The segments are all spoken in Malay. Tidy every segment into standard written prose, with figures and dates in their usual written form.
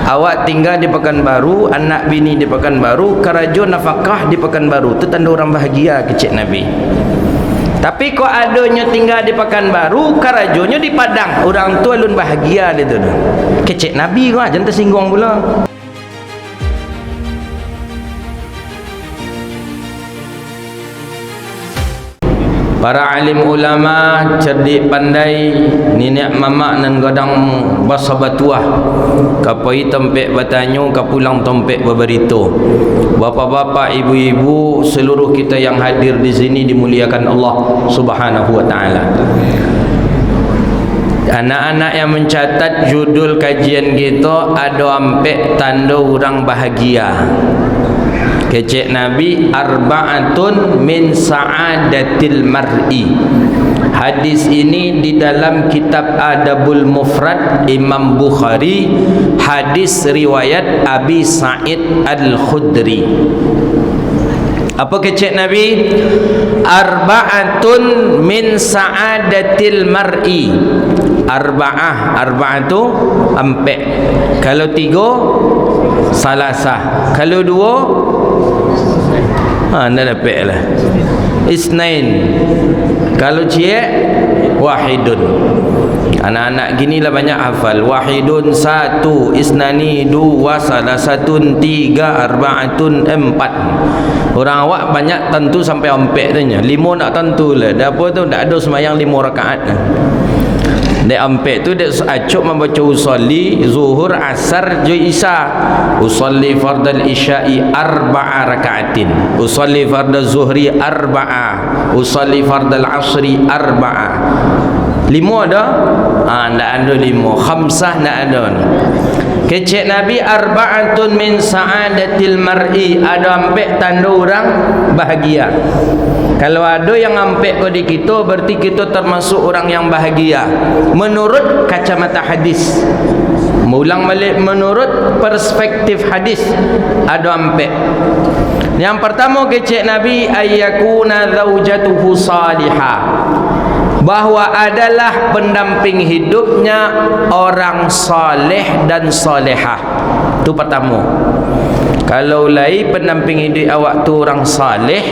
awak tinggal di Pekanbaru, anak bini di Pekanbaru, kerajo nafkah di Pekanbaru, itu tanda orang bahagia kecik Nabi. Tapi kok adanya tinggal di Pekanbaru, kerajonya di Padang, orang tua alun bahagia dia tu. Kecik Nabi kau jangan tersinggung pula. Para alim ulama cerdik pandai, nenek mamak nan gadang basa batuah, kapai tempek batanyu kapulang tempek beberito. Bapak-bapak, ibu-ibu, seluruh kita yang hadir di sini dimuliakan Allah Subhanahu wa taala. Anak-anak yang mencatat judul kajian kita ada ampek tanda orang bahagia. Kecik Nabi, arba'atun min sa'adatil mar'i. Hadis ini di dalam kitab Adabul Mufrad Imam Bukhari, hadis riwayat Abi Sa'id Al-Khudri. Apa kecik Nabi? Arba'atun min sa'adatil mar'i. Arba'ah tu ampek. Kalau 3 salasah. Kalau 2 anda dapat lah isnain. Kalau ciek wahidun. Anak-anak gini lah banyak hafal. Wahidun 1, isnani 2, salasatun 3, arba'atun 4. Orang awak banyak tentu sampai ampek tu nya. 5 nak tentu lah. Dah apa tu tak ada sembahyang 5 rakaat lah. Dek ampek tu dek acuk membaca usolli zuhur asar juz isya, usolli fardal isya'i 4 rakaatin, usolli fardal zuhri 4, usolli fardal asri 4. 5 ada? Ndak ada 5. Khamsah ndak ada. Kecik Nabi, arba'atun min sa'adatil mar'i, ada ampek tanda orang bahagia. Kalau ada yang ampek kodi kita, berarti kita termasuk orang yang bahagia menurut kacamata hadis. Mengulang balik, menurut perspektif hadis ada ampek. Yang pertama kecik Nabi, ayyakuna zaujatuhu salihah, bahwa adalah pendamping hidupnya orang saleh dan salehah. Itu pertama. Kalau lai pendamping hidup awak tu orang saleh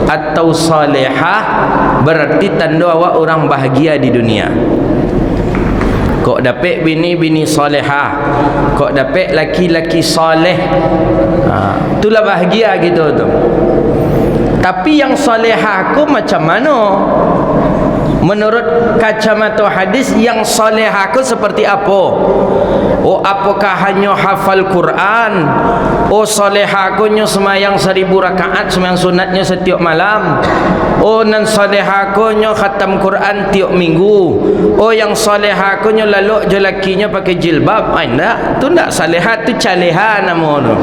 atau salehah, berarti tanda awak orang bahagia di dunia. Kok dapat bini-bini salehah, kok dapat laki-laki saleh, itulah bahagia gitu tu. Tapi yang salehah aku macam mana? Menurut kacamata hadis, yang saleh aku seperti apa? Oh, apakah hanya hafal Quran? Oh, saleh aku nya semayang 1000 rakaat, semayang sunatnya setiap malam. Oh, nan saleh aku nya khatam Quran tiap minggu. Oh, yang saleh aku nya lalu je lakinya pakai jilbab. Enggak, tu enggak salehat, tu caleha nama tu.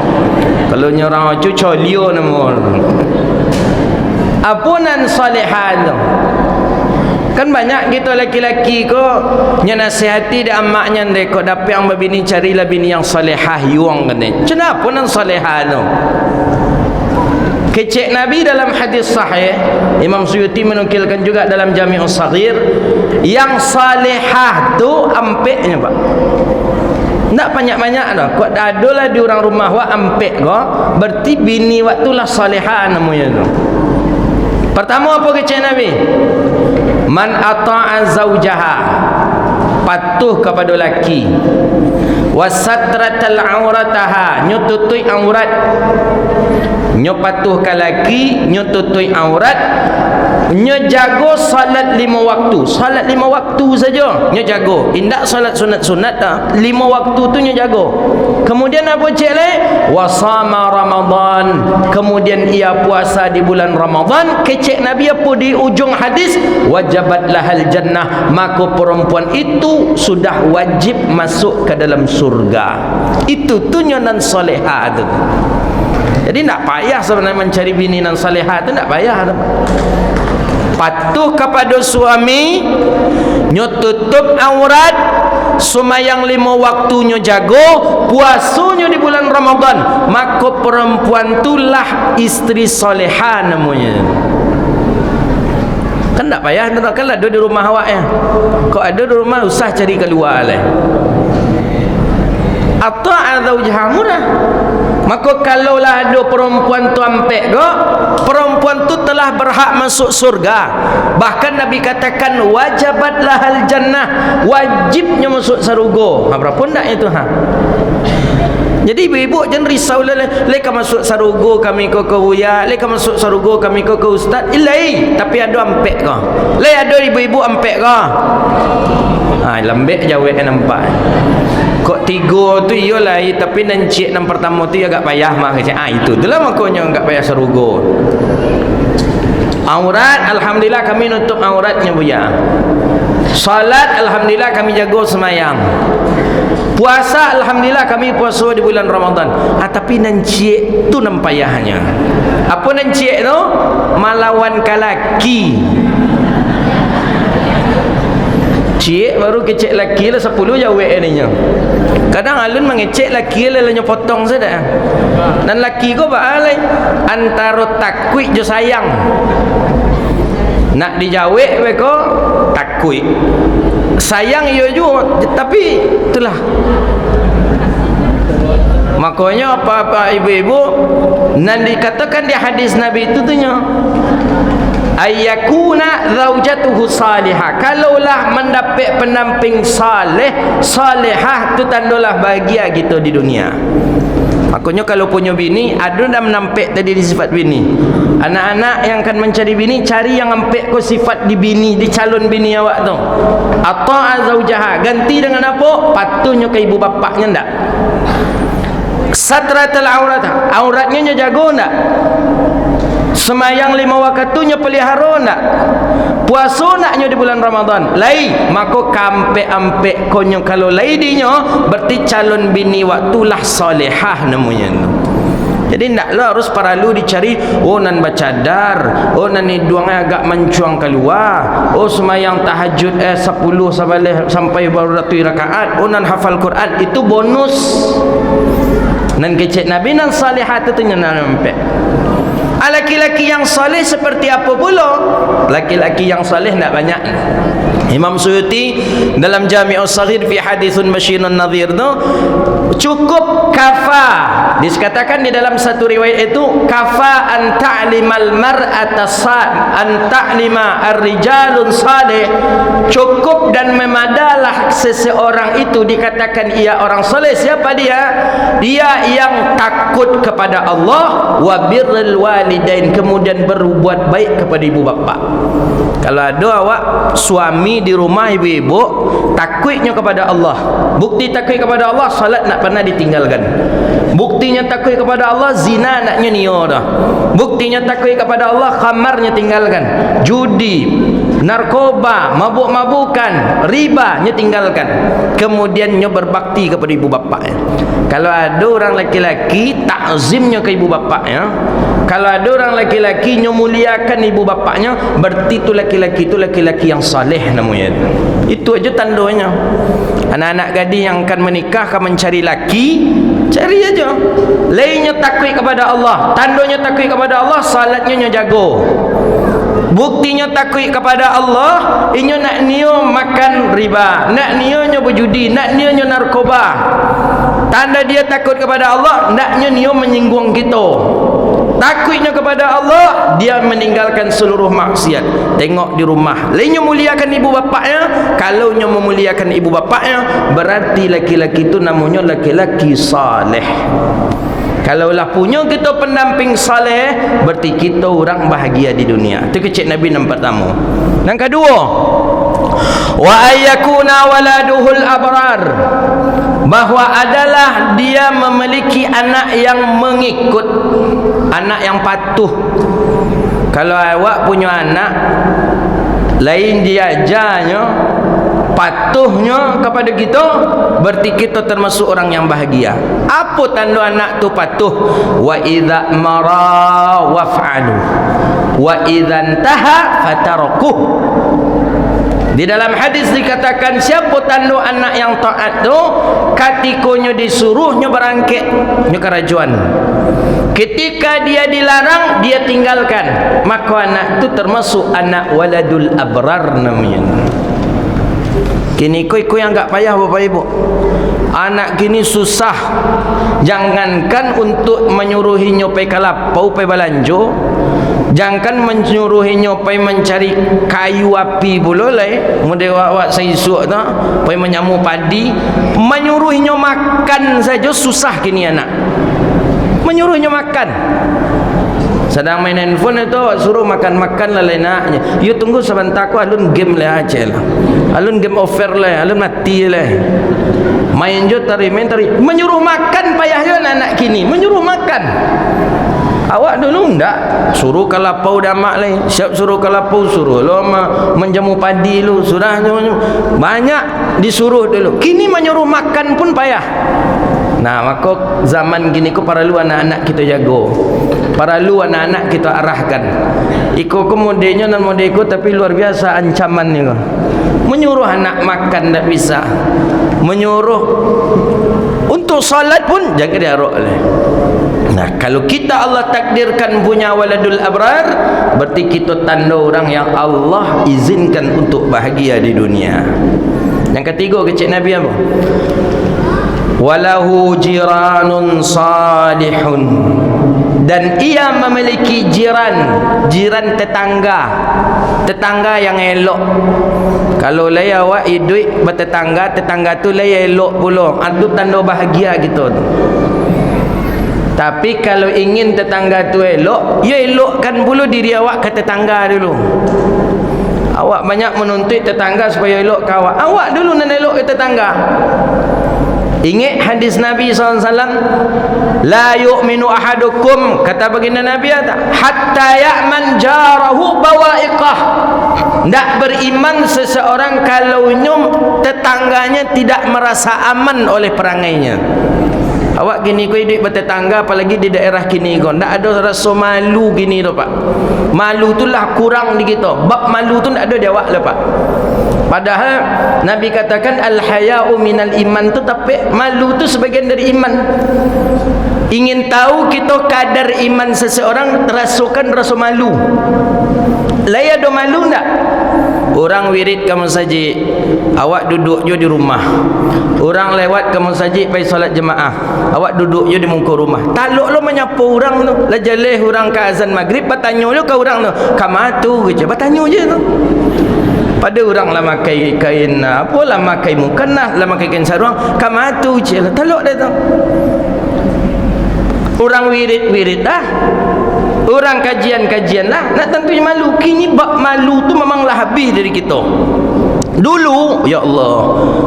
Kalau nya orang tu colio nama tu. Apa nan salehan tu? Kan banyak gitu laki-laki ko nya nasihati dia amaknya ndek ko dapat yang berbini, carilah bini yang salehah yuang kene. Kenapa nan salehah tu? Kecik Nabi dalam hadis sahih, Imam Suyuti menukilkan juga dalam Jami'us Shaghir, yang salehah tu ampeknya Pak. Tak banyak-banyak dah. Kok adalah di orang rumah wak ampek ko, berarti bini waktu lah salehah namanya tu. Pertama apa kecik Nabi? Man ata'a zawjaha, patuh kepada laki, wasatratal aurataha, nyututui aurat, nyopatuh ke laki, nyututui aurat, nyejago salat 5 waktu. Salat 5 waktu saja nyejago, indak salat sunat-sunat dah. 5 waktu tu nyejago. Kemudian apa cik le? Wasama Ramadan, kemudian ia puasa di bulan Ramadan. Kecik Nabi apa di ujung hadis? Wajabat lahal jannah, maka perempuan itu sudah wajib masuk ke dalam surga. Itu tu nyonan salehah tu. Jadi tak payah sebenarnya mencari bini nan salehah tu, tak payah. Patuh kepada suami, nyututup aurat, sumayang 5 waktunya jago, puasanya di bulan Ramadan, maka perempuan itulah istri salehah namanya. Kan tak payah, kan ada di rumah awak ya. Kok ada di rumah usah cari keluar lah. ata'a zawjaha murah. Maka kalaulah ada perempuan tu ampek ke, perempuan tu telah berhak masuk surga. Bahkan Nabi katakan wajabat lahal jannah, wajibnya masuk surga. Berapa ndak itu Jadi ibu-ibu jangan risau leka masuk sarugo kami ke buya, leka masuk sarugo kami ke ustaz. Ilai, tapi ada ampek ke? Ada ibu-ibu ampek ke? Lembek jawab nampak. Kok tiga tu iyalah, tapi nancik yang pertama tu agak payah mah itu itulah makanya agak payah sarugo. Aurat alhamdulillah kami nutup auratnya buya. Salat alhamdulillah kami jaga semayang. Puasa alhamdulillah kami puasa di bulan Ramadan. Tapi nancik tu nampayahnya. Apa nancik tu? Malawan kalaki. Cik baru kecek laki lah 10 jawab ininya. Kadang alun mengecek laki lah nya potong saja. Dan laki ko baalai antara takwik jo sayang. Nak dijawab beko takwik. Sayang ia juga, tapi itulah. Makanya apa-apa ibu-ibu nan dikatakan di hadis Nabi itu tuhnya ayyakuna zaujatuhu salihah. Kalaulah mendapat pendamping saleh, salihah tu tandalah bahagia kita di dunia. Makanya kalau punya bini, ada dah menampik tadi di sifat bini. Anak-anak yang akan mencari bini, cari yang nampik ko sifat di bini, di calon bini awak tu. Ata'a zaujaha, ganti dengan apa? Patuhnya ke ibu bapaknya ndak? Satratul aurat, auratnya jago ndak? Semayang 5 waktunya pelihara nak, puasa naknya di bulan Ramadan lai, maka kampe-ampe konyo kalau lai dinyo berarti calon bini waktulah salihah namanya. Jadi ndaklah harus perlu dicari nan baca dar, nan hidungnya agak mencuang keluar, semayang tahajud 10 sampai baru ratus rakaat, nan hafal Quran, itu bonus. Nan kecek Nabi nan salihat itu nampak. Laki-laki yang saleh seperti apa pula? Laki-laki yang saleh tidak banyak. Imam Suyuti dalam Jami'us Saghir fi hadithun Basyirun Nadhir tu cukup kafa. Dikatakan di dalam satu riwayat itu kafa an ta'limal mar'ata an ta'lima ar-rijalun salih. Cukup dan memadalah seseorang itu dikatakan ia orang saleh. Siapa dia? Dia yang takut kepada Allah wa birrul walidain, kemudian berbuat baik kepada ibu bapa. Kalau ada awak suami di rumah ibu-ibu takutnya kepada Allah, bukti takut kepada Allah, salat nak pernah ditinggalkan. Buktinya takut kepada Allah, zina naknya niyo dah. Buktinya takut kepada Allah, khamarnya tinggalkan. Judi, narkoba, mabuk-mabukan, ribanya tinggalkan. Kemudiannya berbakti kepada ibu bapaknya. Kalau ada orang laki-laki takzimnya ke ibu bapaknya, kalau ada orang laki-laki muliakan ibu bapaknya, berarti itu laki-laki yang saleh namanya. Itu aja tandanya. Anak-anak gadis yang akan menikah, akan mencari laki, cari aja. Lainnya takut kepada Allah, tandanya takut kepada Allah, salatnya jago. Buktinya takut kepada Allah, inyo nak niyo makan riba, nak niyo berjudi, nak niyo narkoba. Tanda dia takut kepada Allah, naknya niyo menyinggung kita. Takutnya kepada Allah, dia meninggalkan seluruh maksiat. Tengok di rumah, lainnya muliakan ibu bapaknya. Kalau nya memuliakan ibu bapaknya, berarti laki-laki itu namanya laki-laki saleh. Kalaulah punya kita pendamping saleh, berarti kita orang bahagia di dunia. Itu kecek Nabi yang pertama. Yang kedua, wa ayyakuna waladuhul abrar, bahwa adalah dia memiliki anak yang mengikut, anak yang patuh. Kalau awak punya anak lain dia ajarnya, patuhnya kepada kita, berarti kita termasuk orang yang bahagia. Apa tanda anak tu patuh? Wa idza mara waf'alu wa idza intaha fatarakuh. Di dalam hadis dikatakan siapa tanda anak yang taat tu, katikonya disuruhnya berangkat nya kerajuan. Ketika dia dilarang, dia tinggalkan. Maka anak tu termasuk anak waladul abrar namanya. Kini kau yang agak payah Bapak Ibu. Anak kini susah. Jangankan untuk menyuruhinya pergi kalapau, pergi balanjo. Jangankan menyuruhinya pergi mencari kayu api pula lah. Mudah awak saya suak tu, pergi menyamu padi. Menyuruhinya makan saja susah kini anak. Menyuruhnya makan. Sedang main handphone itu suruh makan-makan lah naknya. You tunggu sebentar aku alun game lah aja lah. Alun game offer lah, alun mati lah. Main je tarik. Menyuruh makan payahnya anak kini. Menyuruh makan. Awak dulu enggak suruh kalapau damak lah. Siap suruh kalapau suruh lo menjamu padi lu sudah banyak disuruh dulu. Kini menyuruh makan pun payah. Nah, maka zaman gini ko perlu anak-anak kita jago. Perlu anak-anak kita arahkan. Iko modenya dan modeko tapi luar biasa ancamannya ko. Menyuruh anak makan tak bisa. Menyuruh untuk salat pun jaga dia arok lah. Nah, kalau kita Allah takdirkan punya waladul abrar, berarti kita tanda orang yang Allah izinkan untuk bahagia di dunia. Yang ketiga kecik Nabi apa? Walahu jiranun salihun, dan ia memiliki jiran tetangga yang elok. Kalau lay awak hidup bertetangga tu lay elok pula, itu tanda bahagia gitu. Tapi kalau ingin tetangga tu elok, ya elokkan pula diri awak ke tetangga dulu. Awak banyak menuntut tetangga supaya elok ke awak. Awak dulu nak elok ke tetangga. Ingat hadis Nabi SAW, la yu'minu ahadukum, kata baginda Nabi hatta ya'man jarahu bawa'iqah. Tak beriman seseorang kalau tetangganya tidak merasa aman oleh perangainya. Awak gini kau hidup bertetangga, apalagi di daerah kini kau tak ada rasa malu gini tu Pak. Malu tu lah kurang di kita. Bab malu tu tak ada di awak lah Pak. Padahal Nabi katakan al-haya'u minal iman tu, tapi malu tu sebagian dari iman. Ingin tahu kita kadar iman seseorang, rasakan rasa malu. Laya ada malu tak? Orang wirid ke masjid, awak duduk je di rumah. Orang lewat ke masjid pergi solat jemaah, awak duduk je di muka rumah. Taluk lo menyapa orang tu, la jaleh orang ke azan maghrib, bertanya lo ke orang tu, "Kama tu?" je, bertanya je tu. Pada orang lah makai kain apa, lah makai mukannah, lah makai kain sarung, "Kama tu?" je, taluk dia tu. Orang wirid dah, orang kajian lah, nak tentunya malu. Kini bab malu tu memanglah habis dari kita. Dulu ya Allah,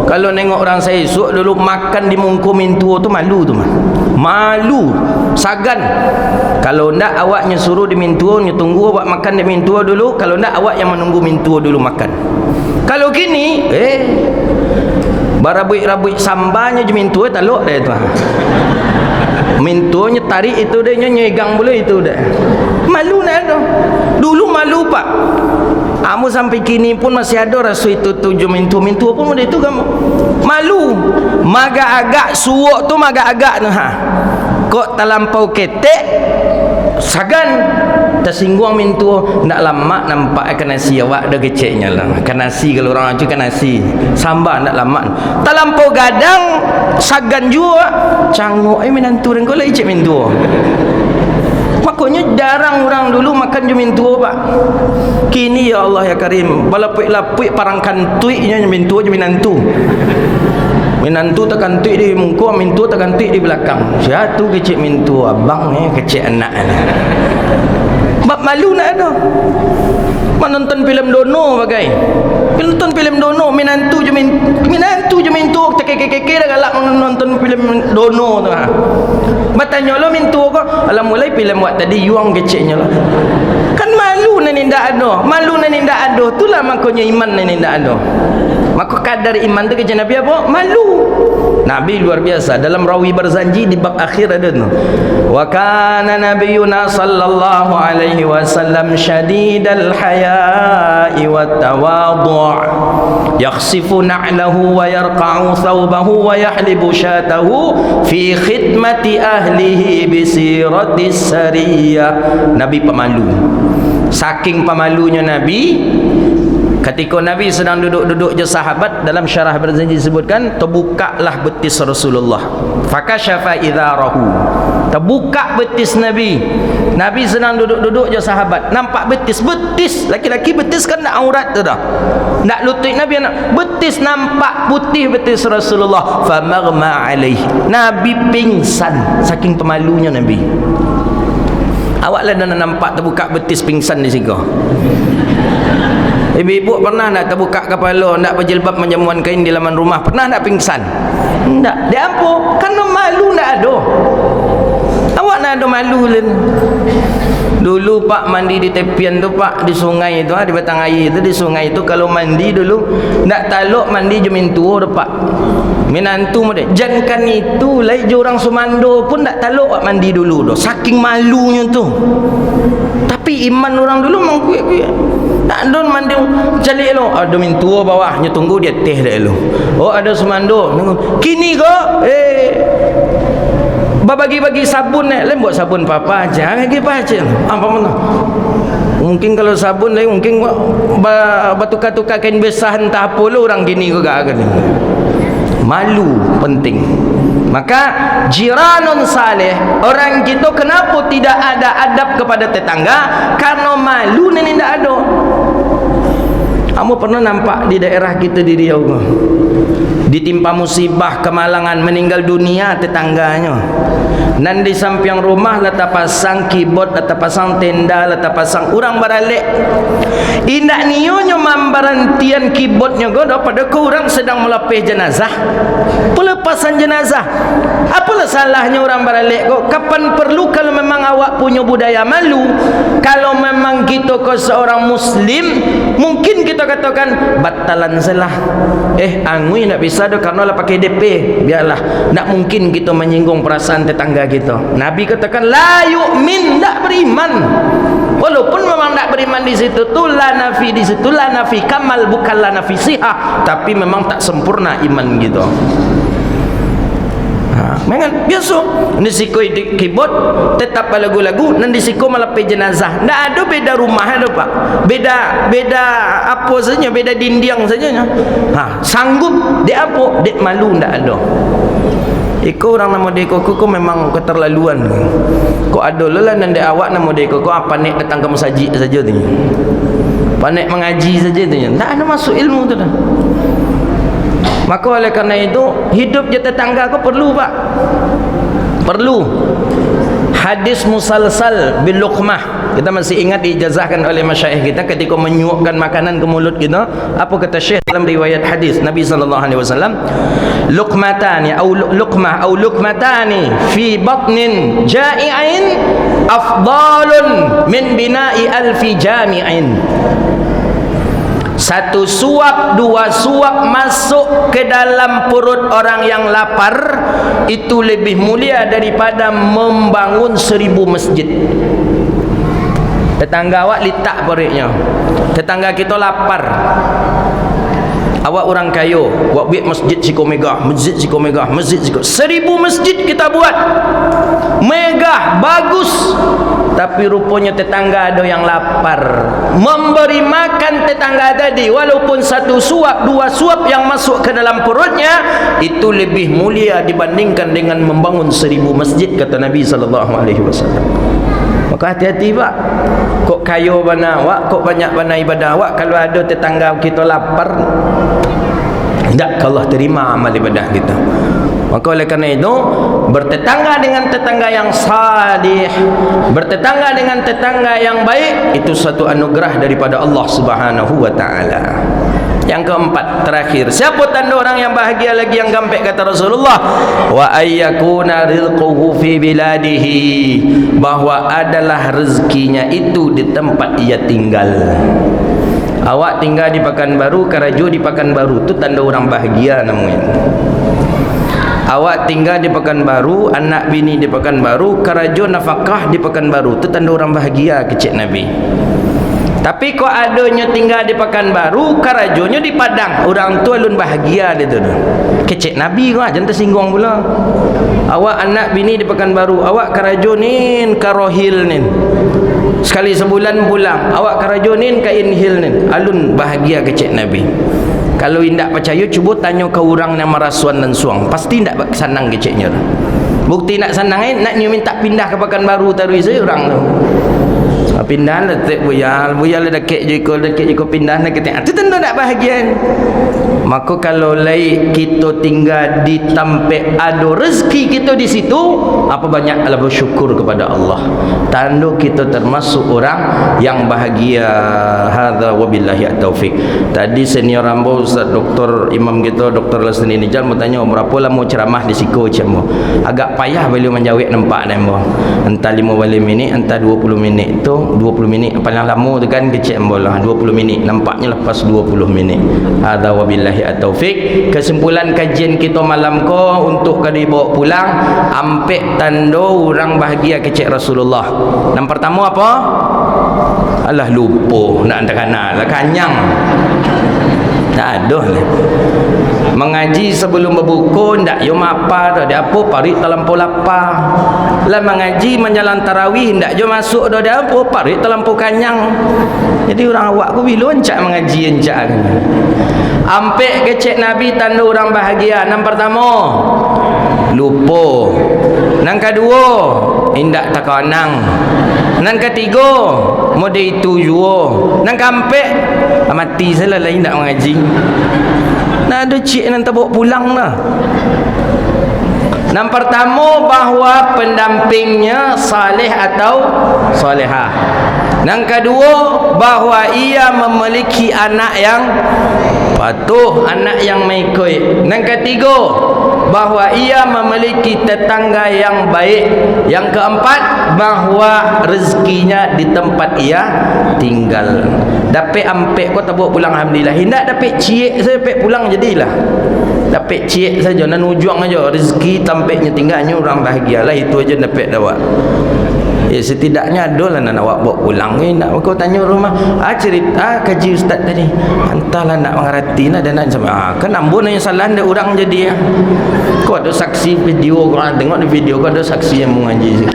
kalau nengok orang saya esok dulu makan di muka mintua tu malu tu mah. Malu, sagan. Kalau ndak awaknya suruh di mintua, tunggu awak makan di mintua dulu. Kalau ndak awak yang menunggu mintua dulu makan. Kalau kini barabuik-rabuik sambanya je mintua taluk dia tu. Mintuanya tarik itu dia nyegang pula itu dah. Malu nak tu. Dulu malu Pak. Kamu sampai kini pun masih ada rasa itu tujuh mintua pun ada itu kamu. Malu. Maga agak suuk tu maga agak tu ha. Kok terlampau ketek sagan tersinggung mintua, nak lama nampak ikan nasi awak dah keceknya lah. Ikan nasi kalau orang tu ikan nasi sambal nak lama terlampau gadang sagan juga canguk menantu dan kau lah icik mintua. Makanya jarang orang dulu makan je mintua Pak. Kini ya Allah ya Karim, balapik-lapik parangkan tuiknya mintua je minantu. Minantu tekan tuik di muka, mintua tekan tuik di belakang. Siatu kecik mintua, abang ni kecik anak ni. Bab malu nak ada. Menonton filem dono bagai. Menonton filem dono minantu je mintu keke dah galak menonton filem dono tu ha. Bertanya lo mintu ko, alam mulai filem buat tadi yuang keciknya lah. Kan malu nan ndak ada. Malu nan ndak ada. Itulah makanya iman nan ndak ada. Maka kadar iman tu kerja Nabi apa? Malu. Nabi luar biasa. Dalam rawi berzanji di bab akhir ada tu. Wa kana nabiyuna sallallahu alaihi wasallam syadidal haya'i wat tawadhu'. Yakhsifu na'lahu wa yarqa'u thawbahu wa yahlibu syatahu fi khidmati ahlihi bi siratis sariyah. Nabi pemalu. Saking pemalunya Nabi, Ketika Nabi sedang duduk-duduk je sahabat, dalam syarah Barzanji disebutkan terbukalah betis Rasulullah. Fakashafa idharahu. Terbuka betis Nabi. Nabi sedang duduk-duduk je sahabat, nampak betis. Laki-laki betis kan nak aurat tu dah. Nak lutut Nabi, betis nampak putih betis Rasulullah. Famarma alaihi. Nabi pingsan saking pemalunya Nabi. Awaklah dah nampak terbuka betis pingsan di situ. Ibu-ibu pernah nak terbuka kepala, nak berjilbab menjamuan kain di laman rumah, pernah nak pingsan? Tak. Dia apa? Kerana malu nak ada. Awak nak ada malu len. Dulu pak mandi di tepian tu pak, di sungai tu, di batang air tu, di sungai tu kalau mandi dulu nak taluk mandi jemin tua tu pak. Minantu mode. Jangan itu lai je orang Sumando pun tak taluk pak mandi dulu tu. Saking malunya tu. Tapi iman orang dulu memang kuat-kuat. Tak ada mandi calik lo. Ada min tua bawahnya tunggu dia teh dah lo. Oh ada Sumando. Kini ke? Bagi-bagi sabun lain buat sabun apa aja lagi baca apa mana mungkin kalau sabun lain mungkin bertukar-tukar kain besar entah apa lo orang gini juga kan. Malu penting. Maka jiranun saleh, orang kita kenapa tidak ada adab kepada tetangga? Karena malu ni tidak ada. Kamu pernah nampak di daerah kita di Riau ke? Ditimpa musibah, kemalangan, meninggal dunia tetangganya. Dan di samping rumah letak pasang keyboard, letak pasang tenda, letak pasang orang baralik. Indak nionya membarantian keyboardnya goda pada kau orang sedang melepih jenazah. Pelepasan jenazah. Apalah salahnya orang baralik kok? Kapan perlu kalau memang awak punya budaya malu? Kalau memang kita ke seorang muslim, mungkin kita katakan batalan salah. Angui nak bisa dah karena lah pakai DP. Biarlah. Tak mungkin kita menyinggung perasaan tetangga kita. Nabi katakan la yu'min, tak beriman. Walaupun memang tak beriman di situ tu la nafi, di situ la nafi kamal, bukan la nafi sihah, tapi memang tak sempurna iman gitu. Memang biasa ni sikoi di keyboard tetap lagu-lagu, nanti siko malah pe jenazah. Tak ada beda rumah ada pak, beda apa saja, beda dinding saja. Sanggup dia apa, dia malu tak ada. Iko orang nama dia kok memang keterlaluan. Kok ada lah nanda awak nama dia kok apa nek datang ke masjid saja tu. Panek mengaji saja tu. Tak ada masuk ilmu tu dah. Maka oleh kerana itu hidup je tetangga kau perlu pak, perlu. Hadis musalsal bil luqmah, kita masih ingat diijazahkan oleh masyayikh kita ketika menyuapkan makanan ke mulut kita. Apa kata syekh dalam riwayat hadis Nabi sallallahu alaihi wasallam? Luqmatani au luqmah au luqmatani fi batnin ja'i'in afdalun min bina'i alfi jami'in. Satu suap, dua suap masuk ke dalam perut orang yang lapar itu lebih mulia daripada membangun 1000 masjid. Tetangga awak litak perutnya, tetangga kita lapar, awak orang kaya, awak buat masjid siko megah, masjid siko megah, masjid siko 1000 masjid kita buat megah, bagus. Tapi rupanya tetangga ada yang lapar. Memberi makan tetangga tadi, walaupun satu suap, dua suap yang masuk ke dalam perutnya, itu lebih mulia dibandingkan dengan membangun 1000 masjid, kata Nabi SAW. Maka hati-hati pak. Kok kaya bana awak, kok banyak bana ibadah awak, kalau ada tetangga kita lapar, tidak Allah terima amal ibadah kita. Maka oleh kerana itu, bertetangga dengan tetangga yang salih, bertetangga dengan tetangga yang baik, itu satu anugerah daripada Allah Subhanahu wa taala. Yang keempat, terakhir, siapa tanda orang yang bahagia lagi yang gampek, kata Rasulullah? Wa ayyakuna rizquhu fi biladihi, bahwa adalah rezekinya itu di tempat ia tinggal. Awak tinggal di Pekanbaru, karajo di Pekanbaru, itu tanda orang bahagia namanya. Awak tinggal di Pekanbaru, anak bini di Pekanbaru, karajo nafkah di Pekanbaru, itu tanda orang bahagia, kecik Nabi. Tapi kok adanya tinggal di Pekanbaru, karajonya di Padang. Orang tu alun bahagia dia tu. Kecek Nabi kau jangan tersinggung pula. Awak anak bini di Pekanbaru, awak karajo nin karohil nin. Sekali sebulan pulang, awak karajo nin ka inhil nin. Alun bahagia kecek Nabi. Kalau indak percaya, cuba tanya ke orang yang marasuan dan suang. Pasti indak senang keceknya. Bukti nak senang nak minta pindah ke Pekanbaru tarui saya orang tu. Pindah lah tak buyal lah dekat je pindah nak kita tu tentu tak bahagia. Maka kalau lai kita tinggal di tempat ada rezeki kita di situ, apa banyak Allah bersyukur kepada Allah. Tanda kita termasuk orang yang bahagia. Hadza wabillahi taufik. Tadi senior ambo Ustaz Dr. Imam kita Dr. Lasni Nijal bertanya berapa lama ceramah di Siko cemo. Agak payah beliau menjawab nampak nemo. Entah 15 minit, entah 20 minit tu 20 minit paling lama tu kan kecil bola 20 minit nampaknya lepas 20 minit. Hadza wabillahi at-taufik. Kesimpulan kajian kita malam ko untuk kali bawa pulang ampek tanda orang bahagia kecil Rasulullah. Yang pertama apa? Alah lupa nak kenal lah kanyang. Tak ada lah. Mengaji sebelum berbuku ndak yo apa dah dia apa parit terlampau lapar. Lah mengaji menjalan tarawih ndak yo masuk dah dia apa parit terlampau kanyang. Jadi orang awak ku bila encak mengaji encak kan. Ampek kecek Nabi tanda orang bahagia. Yang pertama lupa. Yang kedua indak takanang. Yang ketiga mode itu jua. Yang keempat mati salah lain tak mengaji. Nah ada cik nanti bawa pulang lah. Yang pertama bahawa pendampingnya saleh atau salehah. Yang kedua bahawa ia memiliki anak yang patuh, anak yang mengikut. Yang ketiga bahawa ia memiliki tetangga yang baik. Yang keempat bahawa rezekinya di tempat ia tinggal. Dapat ampek kau tak bawa pulang alhamdulillah. Hendak dapat ciek saya dapat pulang jadilah. Dapat ciek saja dan ujung aja rezeki tampaknya tinggalnya orang bahagialah itu aja dapat dapat. Ya setidaknya adalah nak awak bawa pulang ni nak kau tanya rumah cerita kaji ustaz tadi entahlah nak mengerti lah dan nak sama kan ambon yang salah ada orang jadi ya. Kau ada saksi video kau tengok di video kau ada saksi yang mengaji.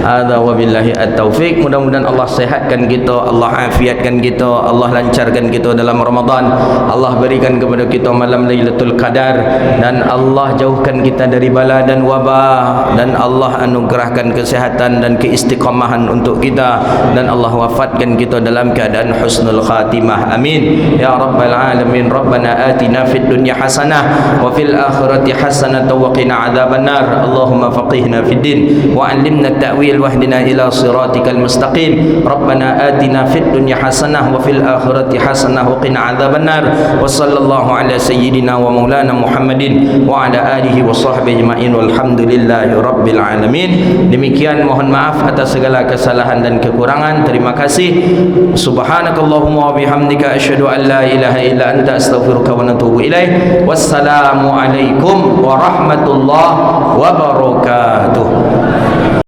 Hadza wabillahi at-taufik. Mudah-mudahan Allah sehatkan kita, Allah afiatkan kita, Allah lancarkan kita dalam Ramadan, Allah berikan kepada kita malam Lailatul Qadar, dan Allah jauhkan kita dari bala dan wabah, dan Allah anugerahkan kesehatan dan keistiqamahan untuk kita, dan Allah wafatkan kita dalam keadaan husnul khatimah. Amin ya rabbal alamin. Rabbana atina fid dunya hasanah wa fil akhirati hasanah wa qina adzabannar. Allahumma faqihna fid din wa 'allimna at-ta'wil wahdina ila siratikal mustaqim. Rabbana atina fid dunya hasanah wa fil akhirati hasanah wa qina adzabannar. Wa sallallahu ala sayyidina wa maulana Muhammadin wa ala alihi wa sahbihi ajma'in walhamdulillahi rabbil alamin. Demikian, mohon maaf atas segala kesalahan dan kekurangan. Terima kasih. Subhanakallahumma wa bihamdika asyhadu an la ilaha illa anta astaghfiruka wa atubu ilaik. Wassalamu alaikum warahmatullahi wabarakatuh.